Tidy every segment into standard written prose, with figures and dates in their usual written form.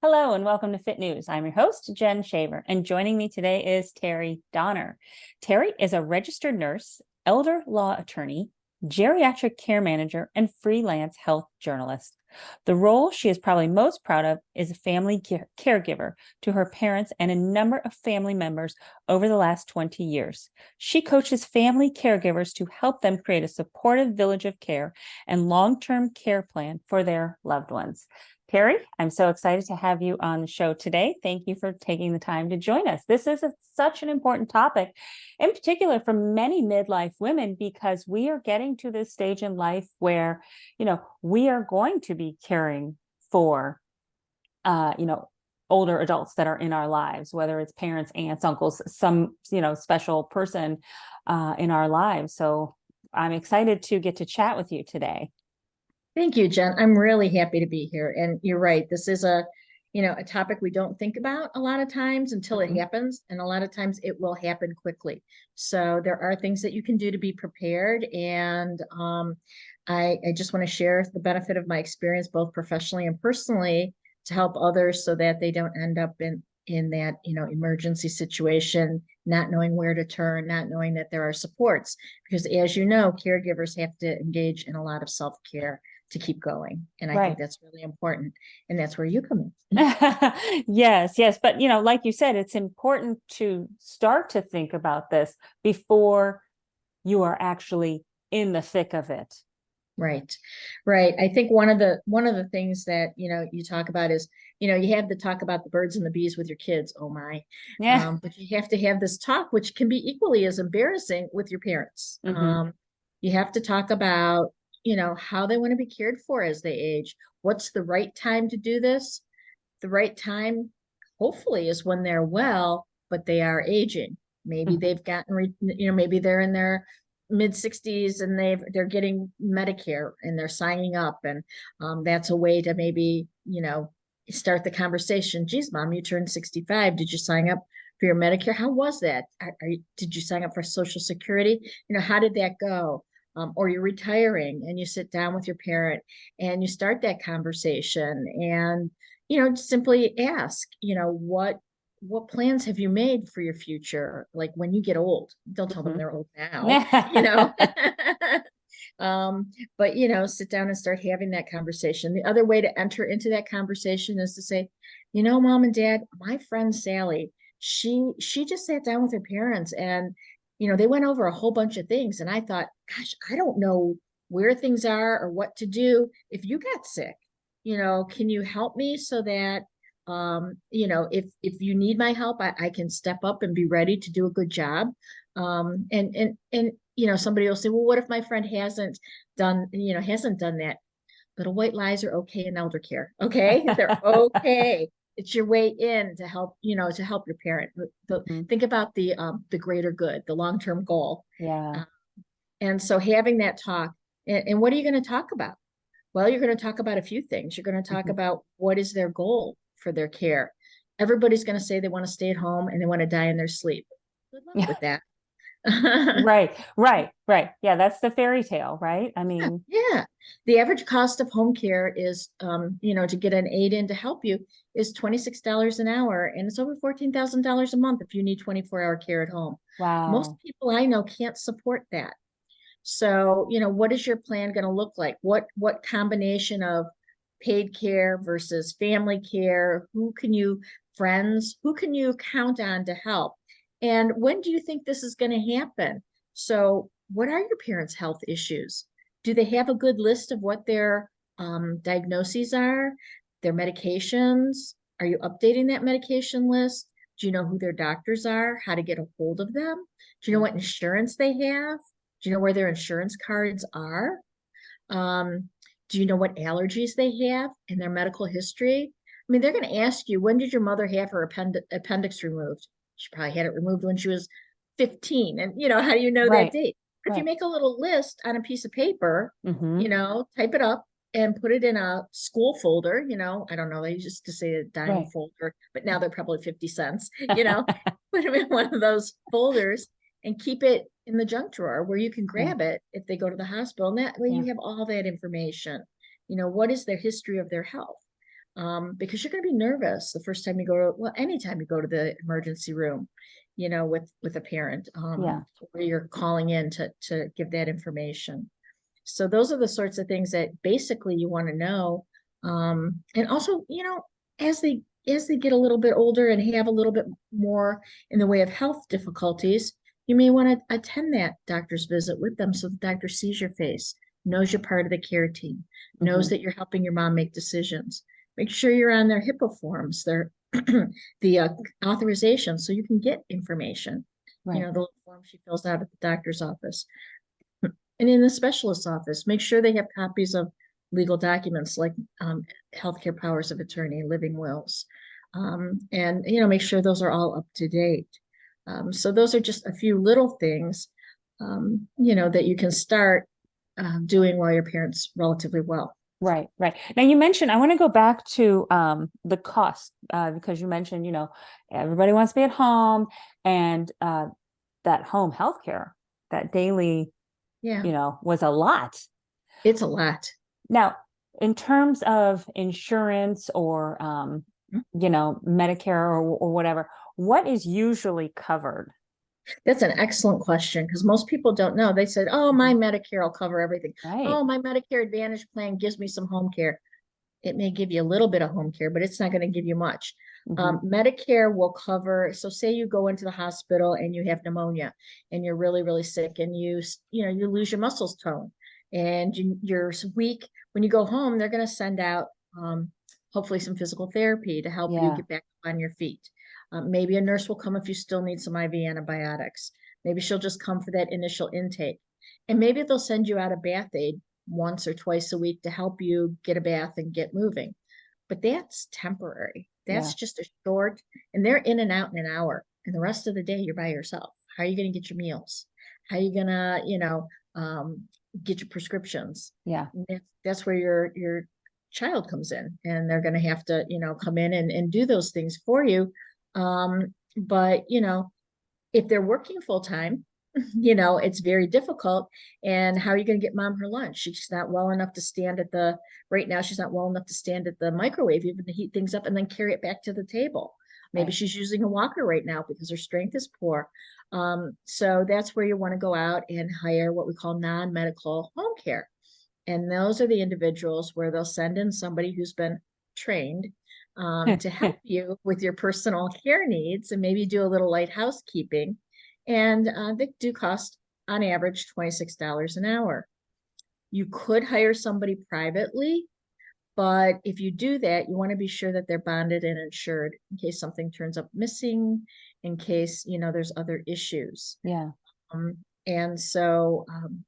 Hello and welcome to Fit News. I'm your host, Jen Shaver, and joining me today is Terry Donner. Terry is a registered nurse, elder law attorney, geriatric care manager, and freelance health journalist. The role she is probably most proud of is a family caregiver to her parents and a number of family members over the last 20 years. She coaches family caregivers to help them create a supportive village of care and long-term care plan for their loved ones. Terry, I'm so excited to have you on the show today. Thank you for taking the time to join us. This is such an important topic, in particular for many midlife women, because we are getting to this stage in life where, we are going to be caring for, older adults that are in our lives, whether it's parents, aunts, uncles, some, special person in our lives. So I'm excited to get to chat with you today. Thank you, Jen. I'm really happy to be here. And you're right. This is a topic we don't think about a lot of times until it Mhm. happens. And a lot of times it will happen quickly. So there are things that you can do to be prepared. And I just want to share the benefit of my experience, both professionally and personally, to help others so that they don't end up in that, emergency situation, not knowing where to turn, not knowing that there are supports. Because as you know, caregivers have to engage in a lot of self-care to keep going. And I Right. think that's really important. And that's where you come in. Yes, yes. But, like you said, it's important to start to think about this before you are actually in the thick of it. Right. Right. I think one of the things that, you talk about is, you have to talk about the birds and the bees with your kids. Oh my. Yeah. But you have to have this talk, which can be equally as embarrassing with your parents. Hmm. You have to talk about, how they want to be cared for as they age. What's the right time to do this? The right time, hopefully, is when they're well, but they are aging. Maybe Hmm. they've gotten, maybe they're in their mid 60s and they're getting Medicare and they're signing up, and that's a way to maybe start the conversation. Geez, mom, you turned 65. Did you sign up for your Medicare? How was that? Did you sign up for Social Security? How did that go? Or you're retiring and you sit down with your parent and you start that conversation, and simply ask, what plans have you made for your future? Like when you get old, don't tell them Hmm. they're old now, you know. But sit down and start having that conversation. The other way to enter into that conversation is to say, mom and dad, my friend Sally, she just sat down with her parents, and they went over a whole bunch of things. And I thought, gosh, I don't know where things are or what to do if you got sick. Can you help me so that if you need my help, I can step up and be ready to do a good job. And somebody will say, well, what if my friend hasn't done that? Little white lies are okay in elder care. Okay. They're okay. It's your way in to help, to help your parent. Hmm. Think about the greater good, the long-term goal. Yeah. Uh, and so having that talk, and what are you going to talk about? Well, you're going to talk about a few things. You're going to talk Hmm. about what is their goal for their care. Everybody's going to say they want to stay at home and they want to die in their sleep. Good luck with that. Right, right, right. Yeah, that's the fairy tale, right? I Yeah, mean, yeah. The average cost of home care is, to get an aide in to help you is $26 an hour, and it's over $14,000 a month if you need 24-hour care at home. Most wow. people I know can't support that. So, what is your plan going to look like? What combination of paid care versus family care? Friends, who can you count on to help? And when do you think this is going to happen? So, what are your parents' health issues? Do they have a good list of what their diagnoses are, their medications? Are you updating that medication list? Do you know who their doctors are, how to get a hold of them? Do you know what insurance they have? Do you know where their insurance cards are? Um, do you know what allergies they have and their medical history? I mean, they're going to ask you, when did your mother have her appendix removed? She probably had it removed when she was 15. And, how do you know that Right, date? If you right. make a little list on a piece of paper, Hmm. type it up and put it in a school folder, I don't know, they used to say a dime Right. folder, but now they're probably 50 cents, put them in one of those folders and keep it in the junk drawer where you can Yeah, grab it if they go to the hospital. And that way yeah. you have all that information. What is their history of their health? because you're going to be nervous the first time you go to, well, anytime you go to the emergency room, with a parent, Yeah. or you're calling in to give that information. So those are the sorts of things that basically you want to know. And also, as they get a little bit older and have a little bit more in the way of health difficulties, you may want to attend that doctor's visit with them so the doctor sees your face, knows you're part of the care team, knows Mhm. that you're helping your mom make decisions. Make sure you're on their HIPAA forms, their the authorization, so you can get information. Right. The little form she fills out at the doctor's office. And in the specialist's office, make sure they have copies of legal documents like healthcare powers of attorney, living wills, and make sure those are all up to date. So those are just a few little things, that you can start doing while your parents relatively well. Right, right. Now you mentioned, I want to go back to the cost because you mentioned, everybody wants to be at home and that home healthcare, that daily, Yeah, was a lot. it's a lot. Now, in terms of insurance or Medicare or whatever, what is usually covered? That's an excellent question because most people don't know. They said, "Oh, my Mhm. Medicare will cover everything. Right. Oh, my Medicare Advantage plan gives me some home care." It may give you a little bit of home care, but it's not going to give you much. Hmm. Medicare will cover. So, say you go into the hospital and you have pneumonia, and you're really, really sick, and you lose your muscles tone, and you're weak. When you go home, they're going to send out hopefully some physical therapy to help you Yeah. get back on your feet. Maybe a nurse will come if you still need some IV antibiotics. Maybe she'll just come for that initial intake. And maybe they'll send you out a bath aid once or twice a week to help you get a bath and get moving. But that's temporary. Yeah. That's just a short, and they're in and out in an hour. And the rest of the day, you're by yourself. How are you going to get your meals? How are you going to, get your prescriptions? Yeah. And that's where your child comes in, and they're going to have to, come in and do those things for you. But, if they're working full time, it's very difficult. And how are you going to get mom her lunch? She's not well enough to stand right now, she's not well enough to stand at the microwave even to heat things up and then carry it back to the table. Maybe Right. she's using a walker right now because her strength is poor. So that's where you want to go out and hire what we call non-medical home care. And those are the individuals where they'll send in somebody who's been trained to help you with your personal care needs and maybe do a little light housekeeping. And they do cost on average $26 an hour. You could hire somebody privately, but if you do that, you want to be sure that they're bonded and insured in case something turns up missing, in case, there's other issues. Yeah. Um, and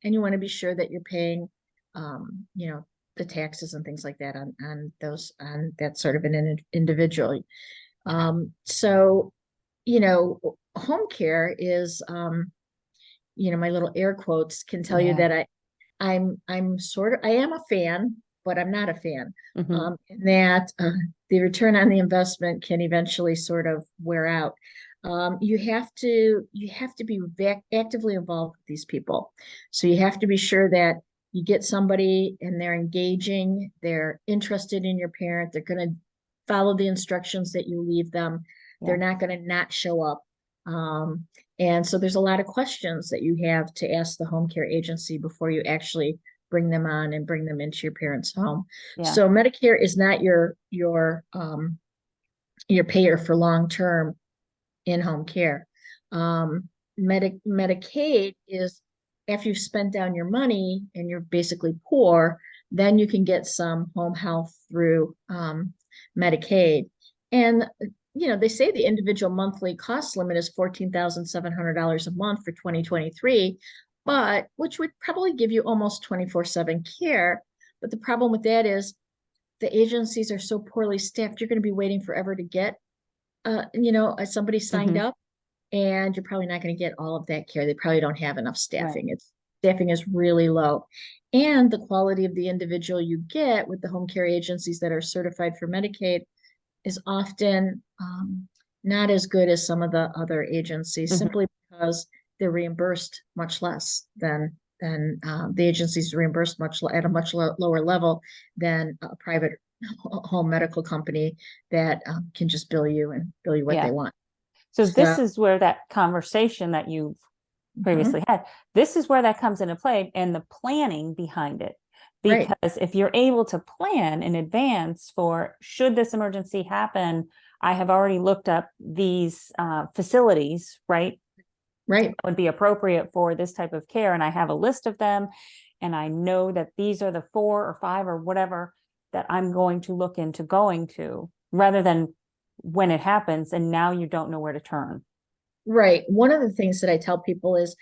you want to be sure that you're paying, the taxes and things like that on that sort of an individual. So, home care is, my little air quotes can tell you Yeah. that I am a fan, but I'm not a fan. Hmm. In that the return on the investment can eventually sort of wear out. You have to be actively involved with these people. So you have to be sure that you get somebody and they're engaging, they're interested in your parent, they're going to follow the instructions that you leave them. They're Yeah. not going to not show up. Um, and so there's a lot of questions that you have to ask the home care agency before you actually bring them on and bring them into your parents' home. Yeah. So Medicare is not your payer for long-term in-home care. Medicaid is after you've spent down your money and you're basically poor, then you can get some home health through Medicaid. And they say the individual monthly cost limit is $14,700 a month for 2023, but which would probably give you almost 24/7 care. But the problem with that is the agencies are so poorly staffed, you're going to be waiting forever to get somebody signed Hmm. up, and you're probably not going to get all of that care. They probably don't have enough Right. staffing. Staffing is really low. And the quality of the individual you get with the home care agencies that are certified for Medicaid is often not as good as some of the other agencies, Hmm. simply because they're reimbursed much less than the agencies reimbursed at a much lower level than a private home medical company that can just bill you what Yeah. they want. So this So, is where that conversation that you've mhm, previously had, this is where that comes into play and the planning behind it. right, Because if you're able to plan in advance for should this emergency happen, I have already looked up these facilities, right? right. Would be appropriate for this type of care. And I have a list of them. And I know that these are the 4 or 5 or whatever that I'm going to look into going to rather than when it happens and now you don't know where to turn. Right. One of the things that I tell people is,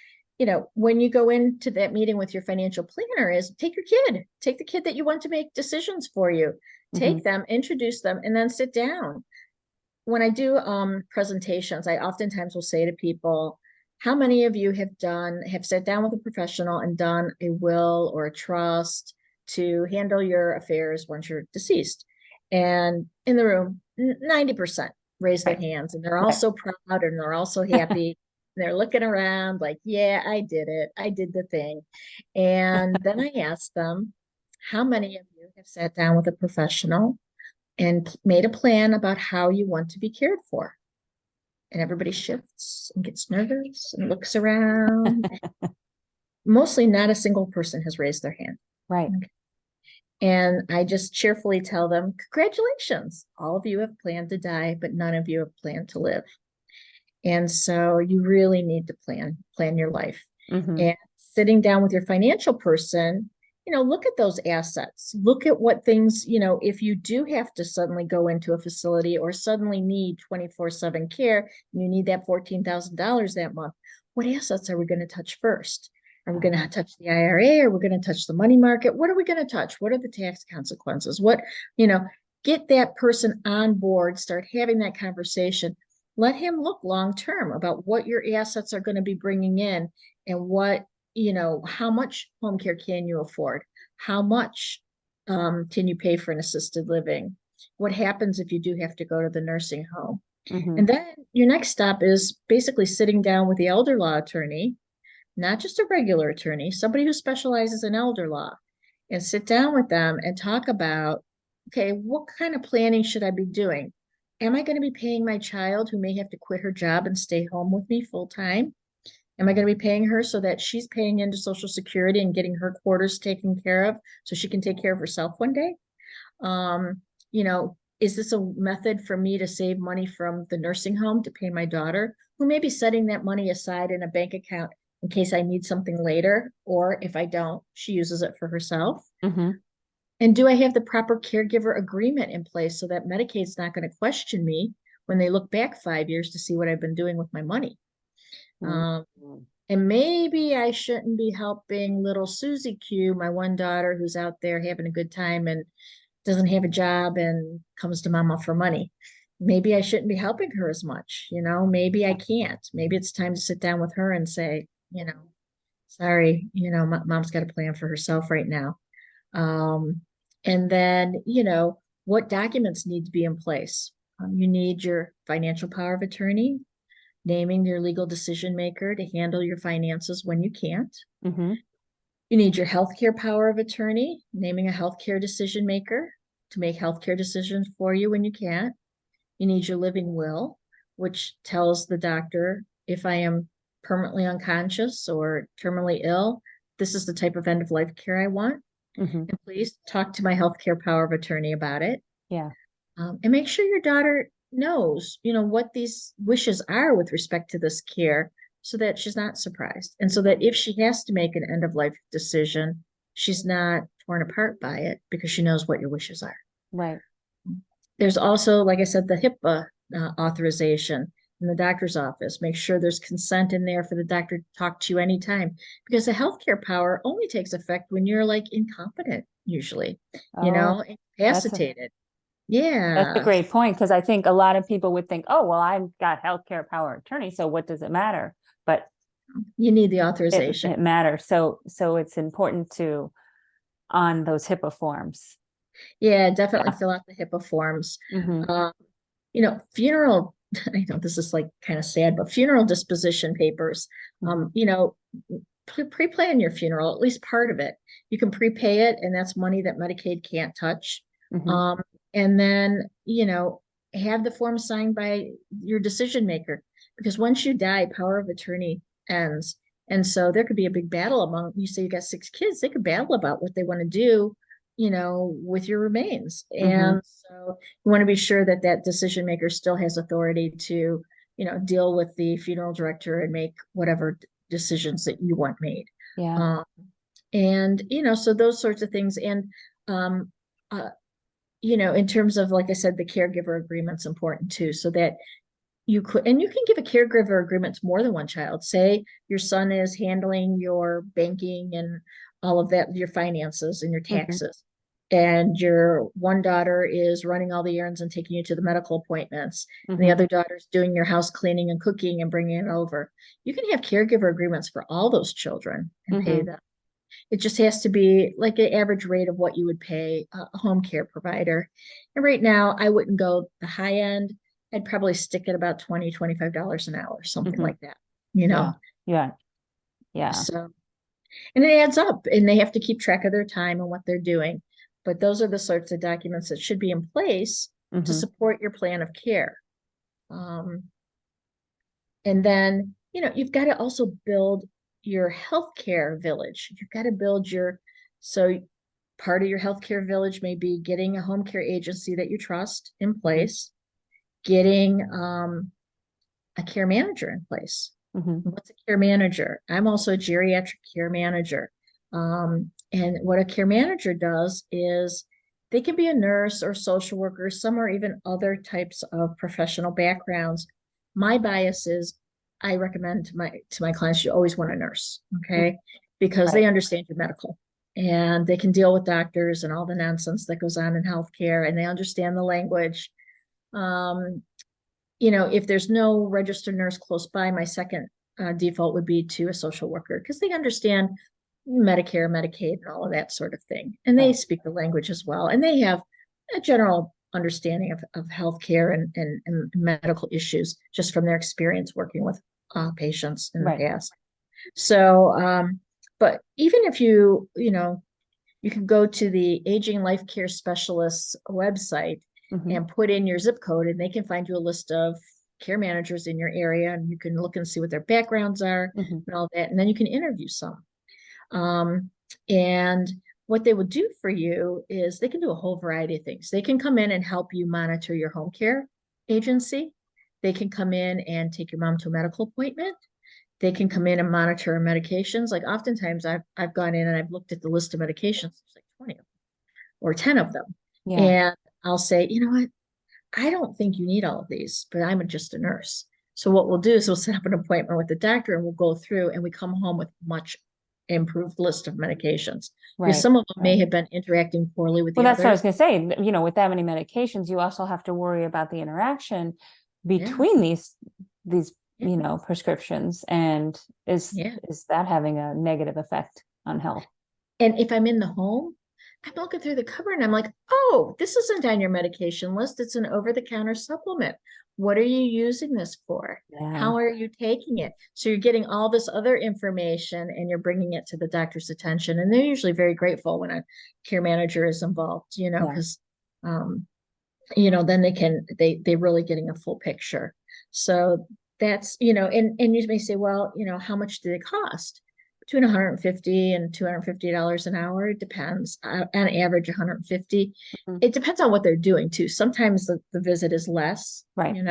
when you go into that meeting with your financial planner is take your kid, take the kid that you want to make decisions for you, Mhm. take them, introduce them, and then sit down. When I do presentations, I oftentimes will say to people, how many of you have sat down with a professional and done a will or a trust to handle your affairs once you're deceased? And in the room, 90% raise their Right. hands, and they're all Right. so proud and they're all so happy. They're looking around like, yeah, I did it. I did the thing. And then I ask them, how many of you have sat down with a professional and made a plan about how you want to be cared for? And everybody shifts and gets nervous and looks around. Mostly not a single person has raised their hand. Right. Okay. And I just cheerfully tell them, congratulations, all of you have planned to die, but none of you have planned to live. And so you really need to plan your life. Hmm. And sitting down with your financial person, look at those assets. Look at what things, if you do have to suddenly go into a facility or suddenly need 24/7 care, and you need that $14,000 that month, what assets are we going to touch first? Are we going to touch the IRA? Are we going to touch the money market? What are we going to touch? What are the tax consequences? You know, get that person on board, start having that conversation. Let him look long term about what your assets are going to be bringing in and how much home care can you afford? How much can you pay for an assisted living? What happens if you do have to go to the nursing home? Hmm. And then your next stop is basically sitting down with the elder law attorney, not just a regular attorney, somebody who specializes in elder law, and sit down with them and talk about, okay, what kind of planning should I be doing? Am I going to be paying my child who may have to quit her job and stay home with me full time? Am I going to be paying her so that she's paying into Social Security and getting her quarters taken care of so she can take care of herself one day? Um, is this a method for me to save money from the nursing home to pay my daughter, who may be setting that money aside in a bank account in case I need something later, or if I don't, she uses it for herself? Hmm. And do I have the proper caregiver agreement in place so that Medicaid's not going to question me when they look back 5 years to see what I've been doing with my money? Um, and maybe I shouldn't be helping little Susie Q, my one daughter who's out there having a good time and doesn't have a job and comes to mama for money. Maybe I shouldn't be helping her as much, maybe I can't. Maybe it's time to sit down with her and say, sorry, mom's got a plan for herself right now. Um, and then, what documents need to be in place? You need your financial power of attorney, naming your legal decision maker to handle your finances when you can't. Hmm. You need your healthcare power of attorney, naming a healthcare decision maker to make healthcare decisions for you when you can't. You need your living will, which tells the doctor if I am permanently unconscious or terminally ill, this is the type of end of life care I want. Hmm. And please talk to my healthcare power of attorney about it. Yeah. And make sure your daughter knows, what these wishes are with respect to this care so that she's not surprised. And so that if she has to make an end of life decision, she's not torn apart by it because she knows what your wishes are. Right. There's also, like I said, the HIPAA authorization in the doctor's office. Make sure there's consent in there for the doctor to talk to you anytime because the healthcare power only takes effect when you're like incompetent, usually, Oh, that's a incapacitated. that's a Yeah, great point because I think a lot of people would think, oh, well, I've got healthcare power of attorney, so what does it matter? But you need the it authorization. it matters. So it's important to on those HIPAA forms. Yeah, definitely Yeah. fill out the HIPAA forms. Hmm. Um, funeral, I know this is like kind of sad, but funeral disposition papers, Hmm. pre-plan your funeral, at least part of it. You can prepay it, and that's money that Medicaid can't touch. Mhm. Um, and then, have the form signed by your decision maker, because once you die, power of attorney ends. And so there could be a big battle among, you say you got 6 kids, they could battle about what they want to do, with your remains. Mhm. And so you want to be sure that that decision maker still has authority to, deal with the funeral director and make whatever decisions that you want made. Yeah. Um, and, so those sorts of things. And, um, uh, in terms of, like I said, the caregiver agreement's important too, so that and you can give a caregiver agreement to more than one child. Say your son is handling your banking and all of that, your finances and your Mhm. taxes. And your one daughter is running all the errands and taking you to the medical appointments. And the Mhm. other daughter's doing your house cleaning and cooking and bringing it over. You can have caregiver agreements for all those children and pay Mhm. them. It just has to be like an average rate of what you would pay a home care provider. And right now, I wouldn't go the high end. I'd probably stick at about $20, $25 an hour, something Mhm. like that, you Yeah. know? Yeah. Yeah. So, and it adds up and they have to keep track of their time and what they're doing. But those are the sorts of documents that should be in place to Mhm. support your plan of care. Um, And then, you've got to also build your healthcare village. You've got to build so part of your healthcare village may be getting a home care agency that you trust in Mhm. place, getting a care manager in place. Mhm. What's a care manager? I'm also a geriatric care manager. And what a care manager does is they can be a nurse or social worker. Some are even other types of professional backgrounds. My bias is I recommend to my clients, you always want a nurse, Mhm. okay? Because Right. they understand your medical and they can deal with doctors and all the nonsense that goes on in healthcare and they understand the language. Um, if there's no registered nurse close by, my second default would be to a social worker because they understand Medicare, Medicaid, and all of that sort of thing. And they Right. speak the language as well. And they have a general understanding of healthcare and medical issues just from their experience working with patients in the Right. past. So, but even if you can go to the Aging Life Care Specialists website Mhm. and put in your zip code, and they can find you a list of care managers in your area, and you can look and see what their backgrounds are Mhm. and all that. And then you can interview some. Um, and what they will do for you is they can do a whole variety of things. They can come in and help you monitor your home care agency. They can come in and take your mom to a medical appointment. They can come in and monitor her medications. Like oftentimes I've gone in and I've looked at the list of medications, there's like 20 of them or 10 of them. Yeah. And I'll say, you know what? I don't think you need all of these, but I'm just a nurse. So what we'll do is we'll set up an appointment with the doctor and we'll go through and we come home with much improved list of medications because Right. some of them may Right. have been interacting poorly with Well, the that's what I was others. going to say. With that many medications, you also have to worry about the interaction Yeah. between these, Yeah. prescriptions, and is Yeah. is that having a negative effect on health? And if I'm in the home, I'm looking through the cupboard and I'm like, oh, this isn't on your medication list. It's an over-the-counter supplement. What are you using this for? Yeah. How are you taking it? So you're getting all this other information and you're bringing it to the doctor's attention. And they're usually very grateful when a care manager is involved, Yeah. because um, then they really getting a full picture. So that's, and you may say, well, how much do they cost? Between 150 and $250 an hour. It depends. On average, 150. Mhm. It depends on what they're doing too. Sometimes the visit is less, Right. and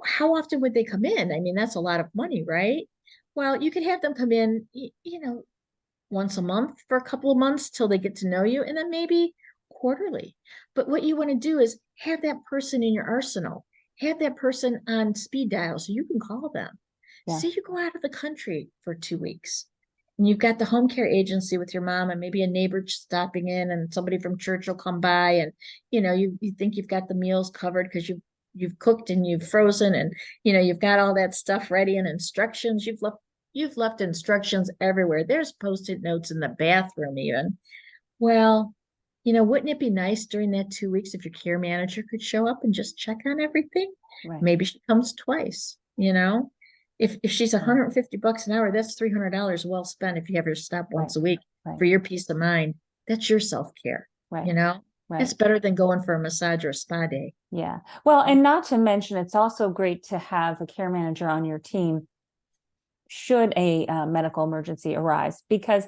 how often would they come in? I mean, that's a lot of money, right? Well, you could have them come in, once a month for a couple of months till they get to know you, and then maybe quarterly. But what you want to do is have that person in your arsenal, have that person on speed dial so you can call them. Yeah. Say you go out of the country for 2 weeks and you've got the home care agency with your mom and maybe a neighbor stopping in and somebody from church will come by and you think you've got the meals covered because you've cooked and you've frozen and you've got all that stuff ready and instructions. You've left instructions everywhere. There's post-it notes in the bathroom even. Well, wouldn't it be nice during that 2 weeks if your care manager could show up and just check on everything? Right. Maybe she comes twice. If she's Right. $150 an hour, that's $300 well spent if you have her stop Right. once a week Right. for your peace of mind. That's your self-care. Right. you know? It's Right. better than going for a massage or a spa day. Yeah. Well, and not to mention, it's also great to have a care manager on your team should a medical emergency arise, because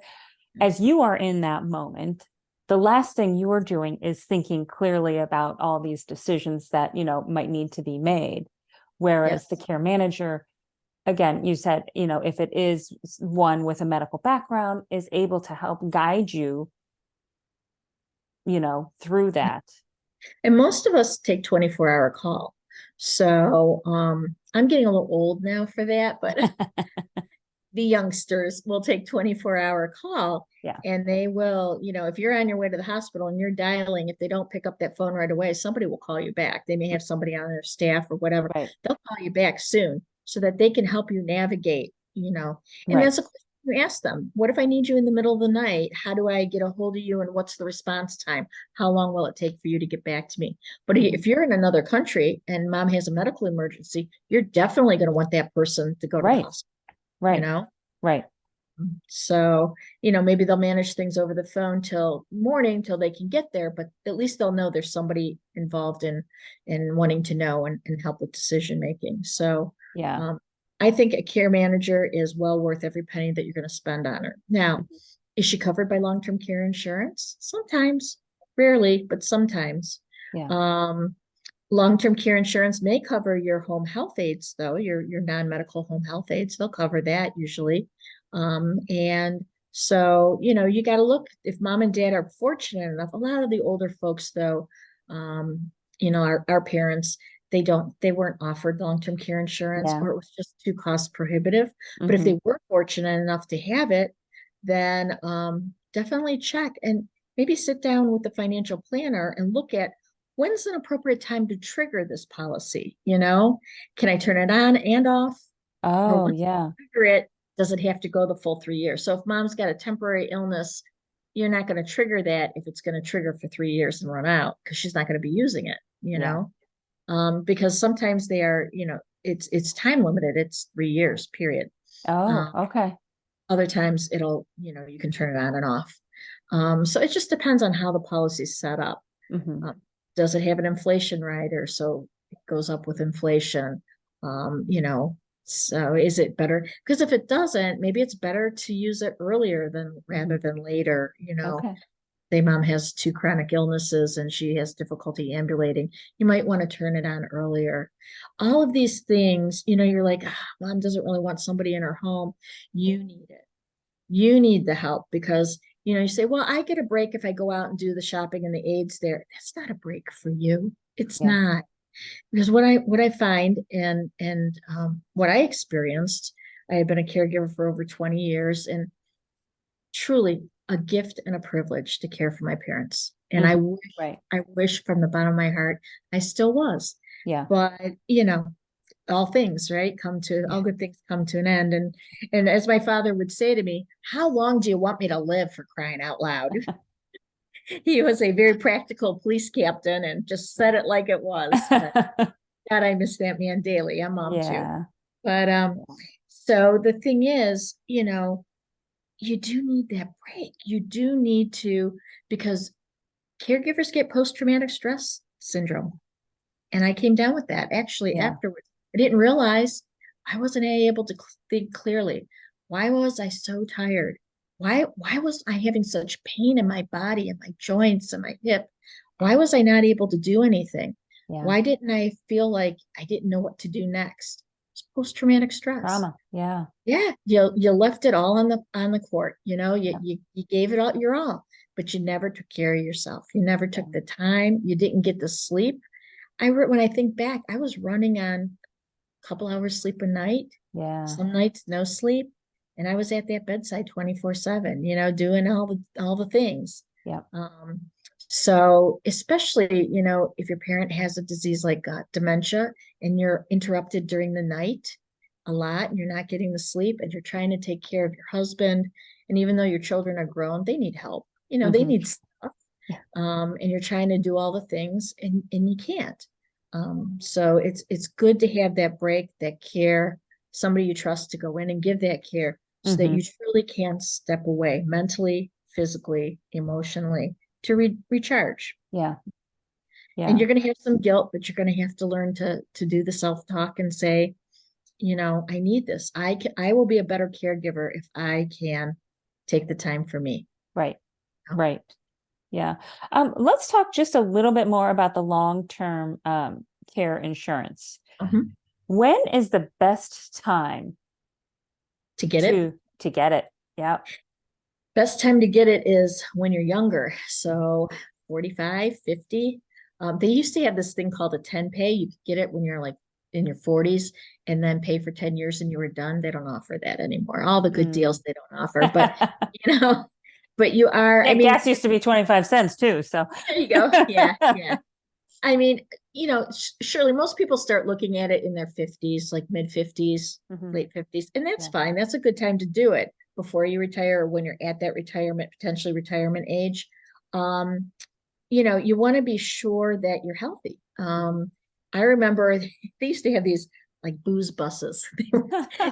as you are in that moment, the last thing you are doing is thinking clearly about all these decisions that, might need to be made. Whereas the Yes. care manager, again, you said, if it is one with a medical background, is able to help guide you, through that. And most of us take 24-hour call. So I'm getting a little old now for that, but the youngsters will take 24-hour call, Yeah. and they will, if you're on your way to the hospital and you're dialing, if they don't pick up that phone right away, somebody will call you back. They may have somebody on their staff or whatever. Right. They'll call you back soon so that they can help you navigate, and Right. that's a question you ask them. What if I need you in the middle of the night? How do I get a hold of you, and what's the response time? How long will it take for you to get back to me? But Mhm. if you're in another country and mom has a medical emergency, you're definitely going to want that person to go to the Right. hospital, you Right. know? Right. So, maybe they'll manage things over the phone till morning, till they can get there, but at least they'll know there's somebody involved in wanting to know and help with decision making. So, Yeah. um, I think a care manager is well worth every penny that you're going to spend on her. Now, Mhm. is she covered by long-term care insurance? Sometimes, rarely, but sometimes. Yeah. Um, Long-term care insurance may cover your home health aides, though, your non-medical home health aides. They'll cover that usually. And so, you got to look if mom and dad are fortunate enough. A lot of the older folks, though, our parents, they weren't offered long-term care insurance, Yeah. or it was just too cost prohibitive. But if Hmm. they were fortunate enough to have it, then definitely check and maybe sit down with the financial planner and look at when's an appropriate time to trigger this policy. Can I turn it on and off? Or Oh, once yeah. you trigger it, does it have to go the full 3 years? So if mom's got a temporary illness, you're not going to trigger that if it's going to trigger for 3 years and run out, because she's not going to be using it, Yeah. because sometimes they are, it's time limited. It's 3 years, period. Oh, Um, okay. Other times it'll, you can turn it on and off. So it just depends on how the policy's set up. Hmm. Um, does it have an inflation rider? So it goes up with inflation. So is it better? Because if it doesn't, maybe it's better to use it earlier than rather than later. Okay. Say mom has two chronic illnesses and she has difficulty ambulating. You might want to turn it on earlier. All of these things, you're like, mom doesn't really want somebody in her home. You need it. You need the help because you say, well, I get a break if I go out and do the shopping and the aides there. That's not a break for you. It's Yeah. not. Because what I find and what I experienced, I had been a caregiver for over 20 years, and truly a gift and a privilege to care for my parents. And I Hmm. wish Right. I wish from the bottom of my heart I still was. Yeah. But all things, right, all Yeah. good things come to an end. And as my father would say to me, how long do you want me to live, for crying out loud? He was a very practical police captain and just said it like it was. But God, I miss that man daily. I'm mom too. Yeah. But so the thing is, you do need that break. You do need to, because caregivers get post-traumatic stress syndrome. And I came down with that actually Yeah. afterwards. I didn't realize I wasn't able to think clearly. Why was I so tired? Why was I having such pain in my body and my joints and my hip? Why was I not able to do anything? Yeah. Why didn't I feel like I didn't know what to do next? It's post-traumatic stress. Trauma. Yeah. Yeah, you left it all on the court. Yeah. You gave it all your all, but you never took care of yourself. You never Yeah. took the time. You didn't get the sleep. When I think back, I was running on a couple hours sleep a night, Yeah. some nights no sleep, and I was at that bedside 24/7, doing all the things. Yeah. Um, so especially, if your parent has a disease like dementia and you're interrupted during the night a lot and you're not getting the sleep and you're trying to take care of your husband, and even though your children are grown, they need help. They Hmm. need stuff, Yeah. and you're trying to do all the things and you can't. So it's good to have that break, that care, somebody you trust to go in and give that care so that Hmm. you truly can step away mentally, physically, emotionally to recharge. Yeah. And Yeah. you're going to have some guilt, but you're going to have to learn to do the self-talk and say, I need this. I will be a better caregiver if I can take the time for me. Right. Oh, Right. Yeah. Let's talk just a little bit more about the long-term care insurance. mhm. When is the best time To get it. to get it? Yeah. Best time to get it is when you're younger. So 45, 50. They used to have this thing called a 10 pay. You could get it when you're like in your 40s and then pay for 10 years and you were done. They don't offer that anymore. All the good Mm. deals they don't offer, but you know, but you are, Yeah, gas used to be 25 cents too. So there you go. Yeah, yeah. I mean, surely most people start looking at it in their 50s, like mid 50s, Mhm. late 50s, and that's Yeah. fine. That's a good time to do it before you retire or when you're at that potentially retirement age. Um, you want to be sure that you're healthy. I remember they used to have these like booze buses.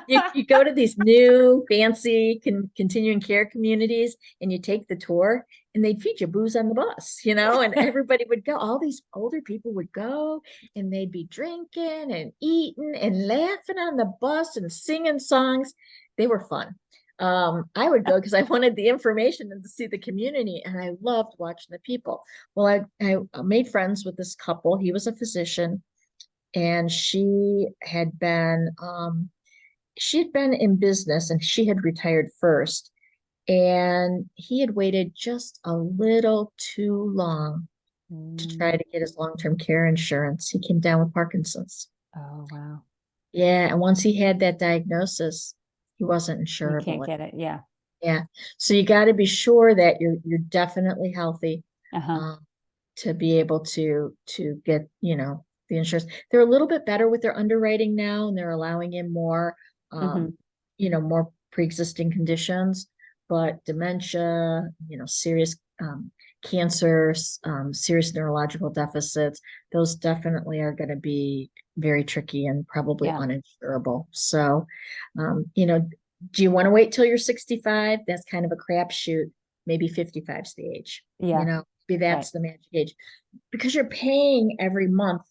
You go to these new fancy continuing care communities and you take the tour and they'd feed you booze on the bus, and everybody would go. All these older people would go and they'd be drinking and eating and laughing on the bus and singing songs. They were fun. I would go because I wanted the information and to see the community, and I loved watching the people. Well, I made friends with this couple. He was a physician, and she had been in business, and she had retired first, and he had waited just a little too long to try Mm. to get his long-term care insurance. He came down with Parkinson's. Oh, wow. Yeah, and once he had that diagnosis, he wasn't You can't insurable. get it. Yeah. Yeah. So you got to be sure that you're definitely healthy Uh-huh. um, to be able to get, the insurance. They're a little bit better with their underwriting now, and they're allowing in more Hmm. more pre-existing conditions, but dementia, serious cancers, serious neurological deficits, those definitely are going to be very tricky and probably Yeah. uninsurable. So, do you want to wait till you're 65? That's kind of a crapshoot. Maybe 55's the age. Yeah. Maybe Right. that's the magic age because you're paying every month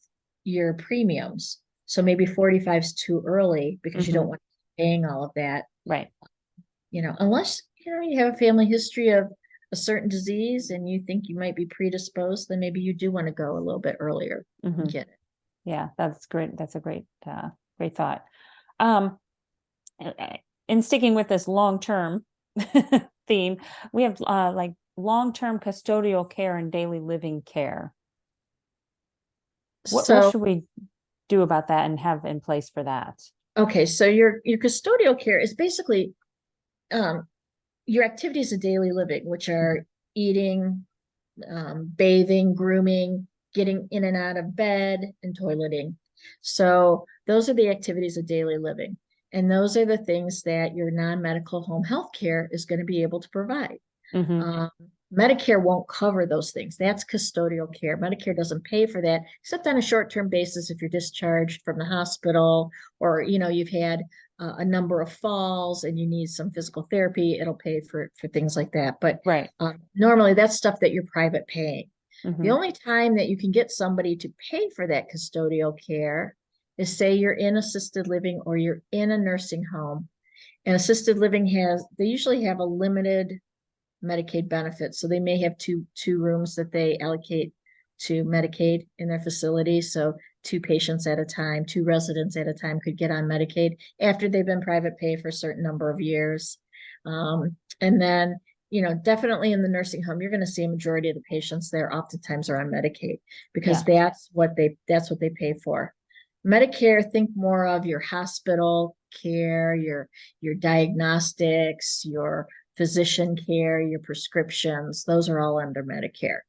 your premiums. So maybe 45 is too early because you don't Hmm. want to be paying all of that, Right. unless, you have a family history of a certain disease and you think you might be predisposed, then maybe you do want to go a little bit earlier and Hmm. get it. Yeah. That's great. That's a great thought. Um, in sticking with this long-term theme, we have like long-term custodial care and daily living care. What So, should we do about that and have in place for that? okay, so your custodial care is basically um, your activities of daily living, which are eating, bathing, grooming, getting in and out of bed, and toileting. So those are the activities of daily living. And those are the things that your non-medical home health care is going to be able to provide. Hmm. Um, Medicare won't cover those things. That's custodial care. Medicare doesn't pay for that, except on a short-term basis if you're discharged from the hospital or you've had a number of falls and you need some physical therapy. It'll pay for things like that. But Right. normally that's stuff that you're private paying. The Hmm. only time that you can get somebody to pay for that custodial care is say you're in assisted living or you're in a nursing home. And assisted living they usually have a limited Medicaid benefits. So they may have two rooms that they allocate to Medicaid in their facility. So two patients at a time, two residents at a time could get on Medicaid after they've been private pay for a certain number of years. And then, definitely in the nursing home, you're going to see a majority of the patients there oftentimes are on Medicaid because Yeah. that's what they pay for. Medicare, think more of your hospital care, your diagnostics, your physician care, your prescriptions, those are all under Medicare.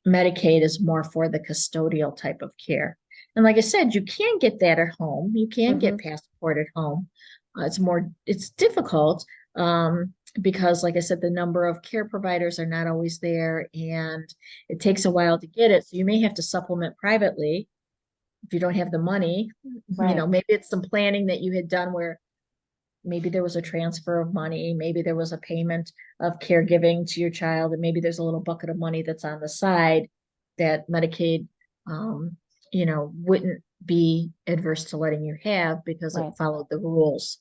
Medicaid is more for the custodial type of care. And like I said, you can get that at home. You can Hmm. get passport at home. It's difficult because, like I said, the number of care providers are not always there and it takes a while to get it. So you may have to supplement privately if you don't have the money. Right. Maybe it's some planning that you had done where maybe there was a transfer of money, maybe there was a payment of caregiving to your child, and maybe there's a little bucket of money that's on the side that Medicaid, um, wouldn't be adverse to letting you have because it Right. followed the rules.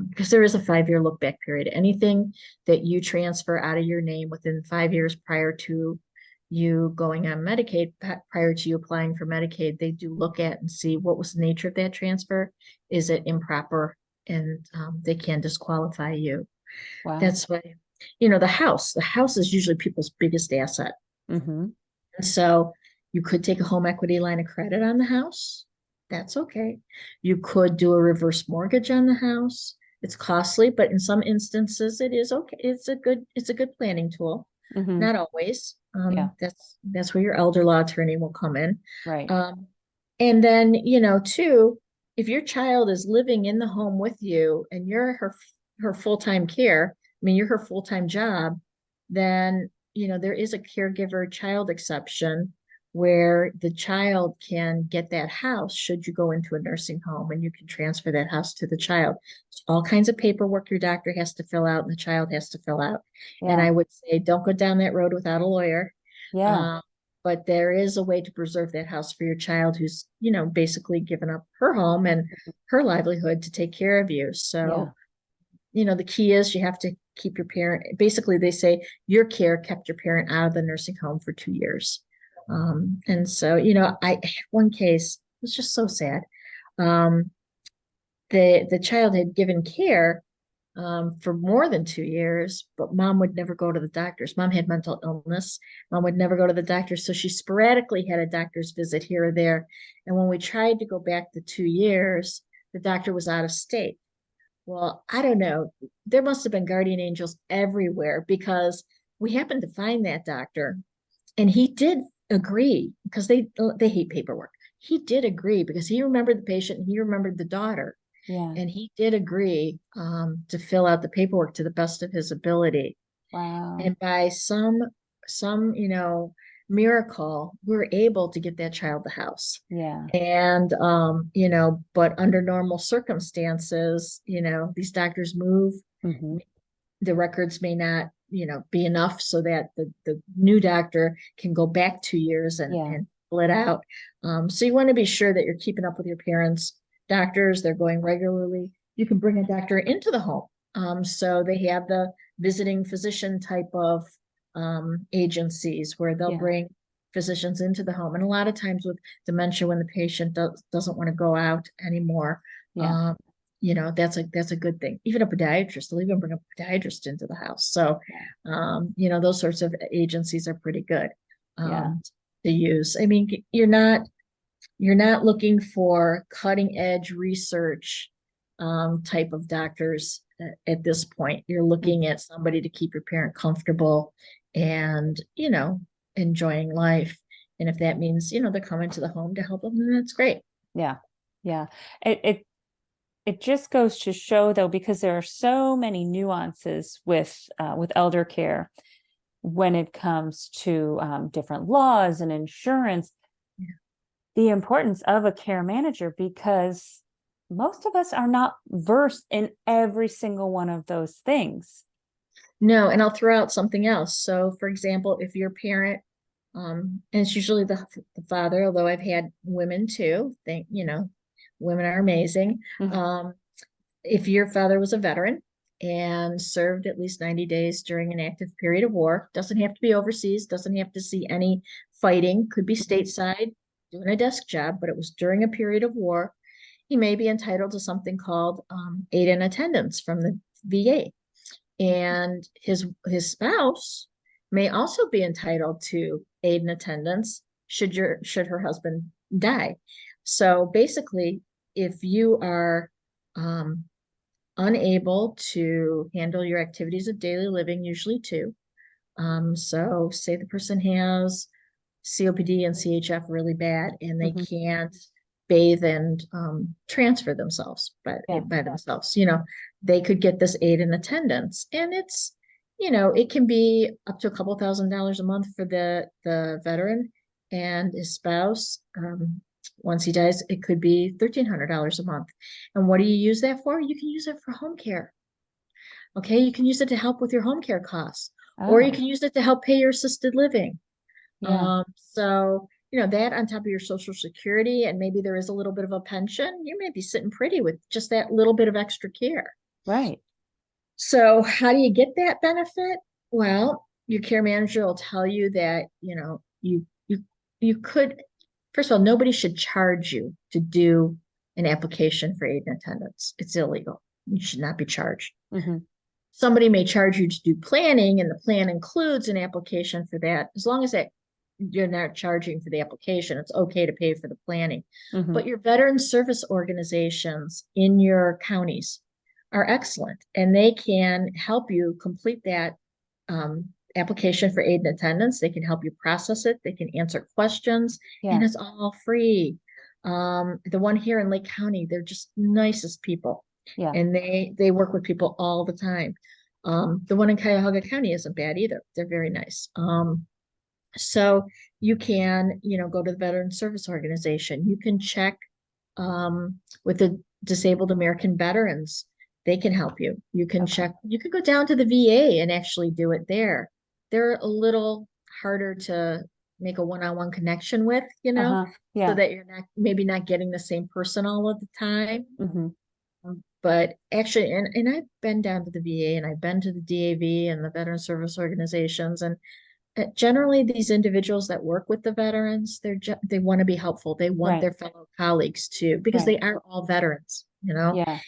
Because there is a 5-year look back period. Anything that you transfer out of your name within 5 years prior to you going on Medicaid, prior to you applying for Medicaid, they do look at and see what was the nature of that transfer. Is it improper? And they can disqualify you. Wow. That's why, the house is usually people's biggest asset. Mm-hmm. And so you could take a home equity line of credit on the house. That's okay. You could do a reverse mortgage on the house. It's costly, but in some instances it is okay. It's a good planning tool. Mm-hmm. Not always. Yeah. That's where your elder law attorney will come in. Right. And then, too, if your child is living in the home with you and you're her full-time care, I mean, you're her full-time job, then, there is a caregiver child exception where the child can get that house should you go into a nursing home and you can transfer that house to the child. It's all kinds of paperwork your doctor has to fill out and the child has to fill out. And Yeah. I would say, don't go down that road without a lawyer. Yeah. Um, but there is a way to preserve that house for your child who's, basically given up her home and her livelihood to take care of you. Yeah. So, the key is you have to keep your parent, basically, they say your care kept your parent out of the nursing home for 2 years. And so, I had one case, it was just so sad. Um, the child had given care for more than 2 years, but mom would never go to the doctors. Mom had mental illness. Mom would never go to the doctors. So she sporadically had a doctor's visit here or there. And when we tried to go back the 2 years, the doctor was out of state. Well, I don't know. There must have been guardian angels everywhere because we happened to find that doctor and he did agree because they hate paperwork. He did agree because he remembered the patient and he remembered the daughter. Yeah. And he did agree to fill out the paperwork to the best of his ability. Wow. And by some miracle, we were able to get that child the house. Yeah. And but under normal circumstances, these doctors move. Mm-hmm. The records may not, be enough so that the new doctor can go back 2 years and Yeah. split out. So you want to be sure that you're keeping up with your parents' doctors. They're going regularly. You can bring a doctor into the home. So they have the visiting physician type of agencies where they'll Yeah. bring physicians into the home. And a lot of times with dementia, when the patient doesn't want to go out anymore, Yeah. um, that's a good thing. Even a podiatrist, they'll even bring a podiatrist into the house. So, Yeah. those sorts of agencies are pretty good Yeah. um, to use. I mean, you're not looking for cutting edge research type of doctors at this point. You're looking at somebody to keep your parent comfortable and, enjoying life. And if that means, they're coming to the home to help them, then that's great. Yeah. Yeah. It just goes to show though, because there are so many nuances with elder care when it comes to different laws and insurance, Yeah. the importance of a care manager, because most of us are not versed in every single one of those things. No, and I'll throw out something else. So, for example, if your parent, and it's usually the father, although I've had women too, women are amazing. Mhm. Um, if your father was a veteran and served at least 90 days during an active period of war, doesn't have to be overseas, doesn't have to see any fighting, could be stateside doing a desk job, but it was during a period of war, he may be entitled to something called aid in attendance from the VA. And his spouse may also be entitled to aid and attendance should her husband die. So basically, if you are unable to handle your activities of daily living, usually two. So say the person has COPD and CHF really bad and they Mhm. can't bathe and transfer themselves Yeah. by themselves. They could get this aid in attendance. And it can be up to a couple $1,000s a month for the veteran and his spouse. Once he dies, it could be $1,300 a month. And what do you use that for? You can use it for home care. Okay, you can use it to help with your home care costs, or you Oh, can use it to help pay your assisted living. yeah, So, that on top of your Social Security, and maybe there is a little bit of a pension, you may be sitting pretty with just that little bit of extra care. right. So how do you get that benefit? Well, your care manager will tell you that, you could, first of all, nobody should charge you to do an application for aid and attendance. It's illegal. You should not be charged. Hmm. Somebody may charge you to do planning, and the plan includes an application for that. As long as that you're not charging for the application, it's okay to pay for the planning. Hmm. But your veteran service organizations in your counties are excellent, and they can help you complete that application for aid and attendance. They can help you process it. They can answer questions, and Yeah, it's all free. The one here in Lake County, they're just nicest people, yeah, and they work with people all the time. The one in Cuyahoga County isn't bad either. They're very nice. So you can, go to the Veteran Service Organization. You can check with the Disabled American Veterans. They can help you. You can okay. check, you could go down to the VA and actually do it there. They're a little harder to make a one-on-one connection with, Uh-huh, so yeah. that you're not maybe not getting the same person all of the time. Hmm. But actually, and I've been down to the VA, and I've been to the DAV and the Veteran Service Organizations, and generally these individuals that work with the veterans, they want to be helpful. They want Right, their fellow colleagues too, because right. they are all veterans. Yeah,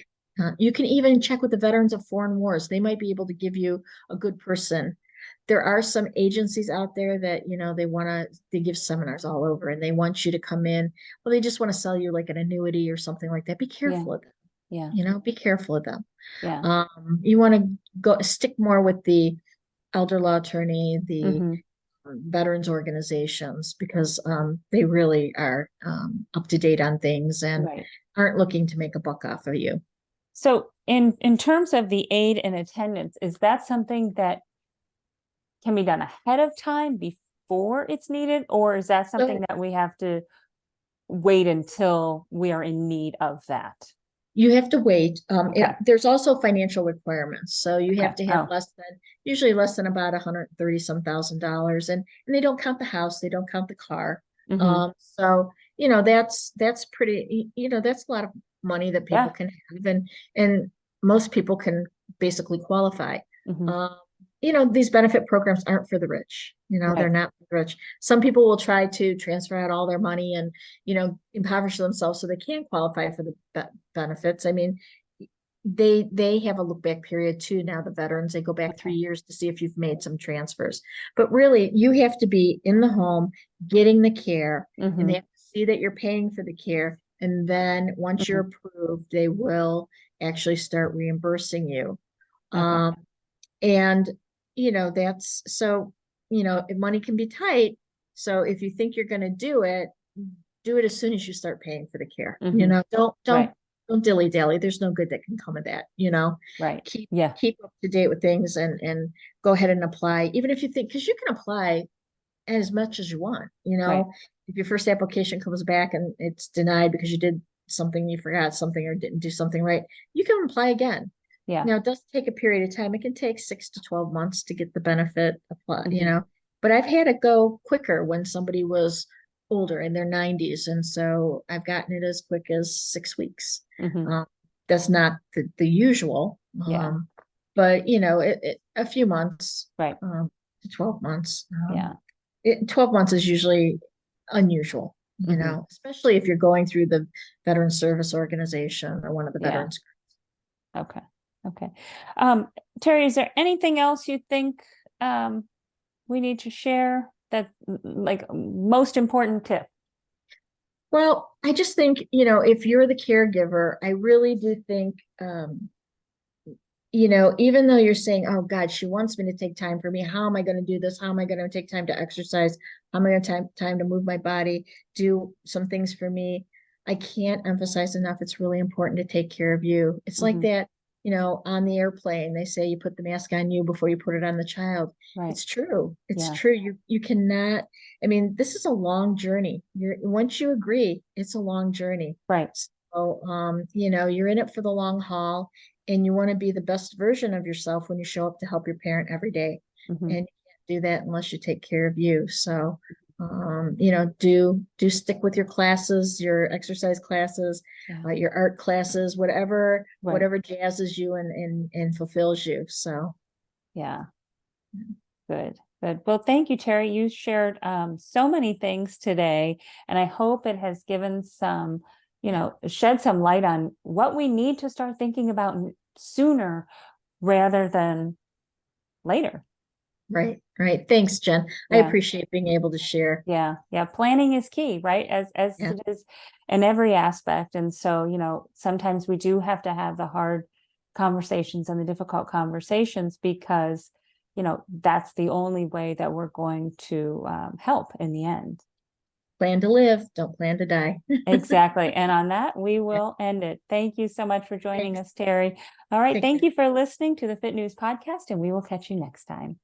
You can even check with the Veterans of Foreign Wars. They might be able to give you a good person. There are some agencies out there that, they give seminars all over, and they want you to come in. Well, they just want to sell you like an annuity or something like that. Be yeah, careful of them. yeah, Be careful of them. yeah. You want to go stick more with the elder law attorney, the Hmm. veterans organizations, because they really are up to date on things and Right. aren't looking to make a buck off of you. So in terms of the aid and attendance, is that something that can be done ahead of time before it's needed, or is that something So that we have to wait until we are in need of that? you have to wait. Okay. There's also financial requirements. So you Okay. have to have Oh. usually less than about 130 some $1,000s. And they don't count the house, they don't count the car. Hmm. So, that's pretty, that's a lot of money that people Yeah. can have. And most people can basically qualify. Hmm. Um, these benefit programs aren't for the rich. They're Right. not for the rich. Some people will try to transfer out all their money and, impoverish themselves so they can qualify for the benefits. I mean, they have a look back period too. Now the veterans, they go back 3 years to see if you've made some transfers. But really, you have to be in the home getting the care, and they Hmm. have to see that you're paying for the care. And then once you're Hmm. approved, they will actually start reimbursing you. Okay. Um, and that's so, if money can be tight. So if you think you're going to do it as soon as you start paying for the care. Hmm. Don't Right. don't dilly dally. There's no good that can come of that. Right. Keep Yeah. keep up to date with things, and go ahead and apply, even if you think, because you can apply as much as you want. Right. If your first application comes back and it's denied because you did something, you forgot something, or didn't do something right, you can apply again. Yeah. Now, it does take a period of time. It can take 6 to 12 months to get the benefit applied, Hmm. but I've had it go quicker when somebody was older in their 90s. And so I've gotten it as quick as 6 weeks. Hmm. Um, that's not the usual, Yeah. but a few months, Right. to 12 months. Yeah. 12 months is usually unusual, Hmm. especially if you're going through the Veteran Service Organization or one of the Yeah. veterans. Okay. Okay. Terry, is there anything else you think we need to share that like most important tip? Well, I just think, if you're the caregiver, I really do think, even though you're saying, oh God, she wants me to take time for me. How am I going to do this? How am I going to take time to exercise? How am I going to time to move my body, do some things for me? I can't emphasize enough. It's really important to take care of you. It's like Hmm. that, on the airplane, they say you put the mask on you before you put it on the child. Right. It's true. It's Yeah. true. You cannot, I mean, this is a long journey. Once you agree, it's a long journey. Right. So, you're in it for the long haul, and you want to be the best version of yourself when you show up to help your parent every day. Mhm. And you can't do that unless you take care of you. So, do stick with your classes, your exercise classes, Yeah. your art classes, whatever, Right. whatever jazzes you and fulfills you. So, Yeah. Good. Good. Well, thank you, Terry. You shared so many things today, and I hope it has given some, shed some light on what we need to start thinking about sooner rather than later. right, right. Thanks, Jen. I Yeah. appreciate being able to share. Yeah. Yeah. Planning is key, right? As Yeah. it is in every aspect. And so, sometimes we do have to have the hard conversations and the difficult conversations because, that's the only way that we're going to help in the end. Plan to live, don't plan to die. Exactly. And on that, we will end it. Thank you so much for joining Thanks. us, Terry. All right. Take Thank care. you for listening to the Fit News podcast, and we will catch you next time.